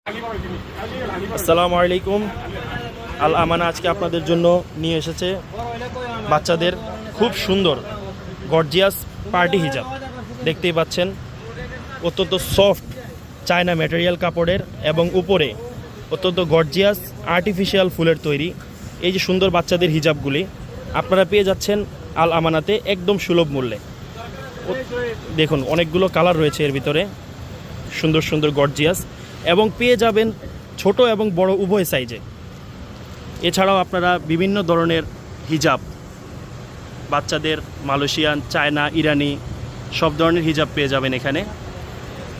আসসালামু আলাইকুম। আল আমানা আজকে আপনাদের জন্য নিয়ে এসেছে বাচ্চাদের খুব সুন্দর গর্জিয়াস পার্টি হিজাব। দেখতেই পাচ্ছেন অত্যন্ত সফট চায়না ম্যাটেরিয়াল কাপড়ের এবং উপরে অত্যন্ত গর্জিয়াস আর্টিফিশিয়াল ফুলের তৈরি এই যে সুন্দর বাচ্চাদের হিজাবগুলি আপনারা পেয়ে যাচ্ছেন আল আমানাতে একদম সুলভ মূল্যে। দেখুন অনেকগুলো কালার রয়েছে এর ভিতরে, সুন্দর সুন্দর গর্জিয়াস, এবং পেয়ে যাবেন ছোট এবং বড় উভয় সাইজে। এছাড়াও আপনারা বিভিন্ন ধরনের হিজাব, বাচ্চাদের মালয়েশিয়ান, চায়না, ইরানি সব ধরনের হিজাব পেয়ে যাবেন এখানে।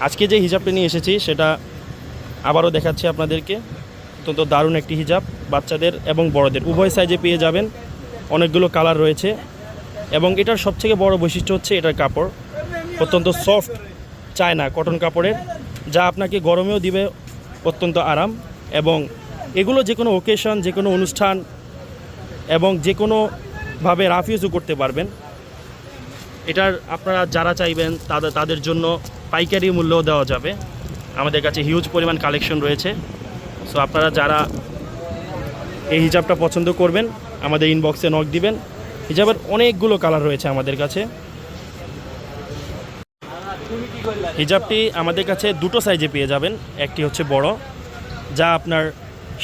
আজকে যে হিজাবটা নিয়ে এসেছি সেটা আবারও দেখাচ্ছি আপনাদেরকে। অত্যন্ত দারুণ একটি হিজাব, বাচ্চাদের এবং বড়দের উভয় সাইজে পেয়ে যাবেন। অনেকগুলো কালার রয়েছে এবং এটার সবথেকে বড় বৈশিষ্ট্য হচ্ছে এটার কাপড় অত্যন্ত সফট চায়না কটন কাপড়ের, যা আপনাকে গরমেও দিবে অত্যন্ত আরাম। এবং এগুলো যে কোনো ওকেশন, যে কোনো অনুষ্ঠান এবং যে কোনোভাবে রাফ ইউজও করতে পারবেন। এটার আপনারা যারা চাইবেন তাদের জন্য পাইকারি মূল্যও দেওয়া যাবে। আমাদের কাছে হিউজ পরিমাণ কালেকশন রয়েছে। সো আপনারা যারা এই হিজাবটা পছন্দ করবেন আমাদের ইনবক্সে নক দিবেন। হিজাবের অনেকগুলো কালার রয়েছে আমাদের কাছে। হিজাবটি আমাদের কাছে দুটো সাইজে পেয়ে যাবেন। একটি হচ্ছে বড়, যা আপনার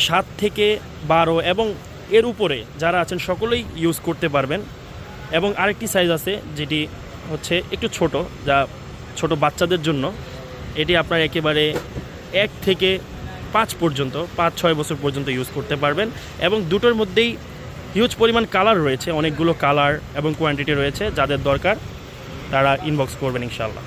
7 থেকে 12 এবং এর উপরে যারা আছেন সকলেই ইউজ করতে পারবেন। এবং আরেকটি সাইজ আছে যেটি হচ্ছে একটু ছোট, যা ছোট বাচ্চাদের জন্য। এটি আপনার একেবারে 1 থেকে 5 পর্যন্ত, 5-6 বছর পর্যন্ত ইউজ করতে পারবেন। এবং দুটোর মধ্যেই হিউজ পরিমাণ কালার রয়েছে, অনেকগুলো কালার এবং কোয়ান্টিটি রয়েছে। যাদের দরকার তারা ইনবক্স করবেন ইনশাআল্লাহ।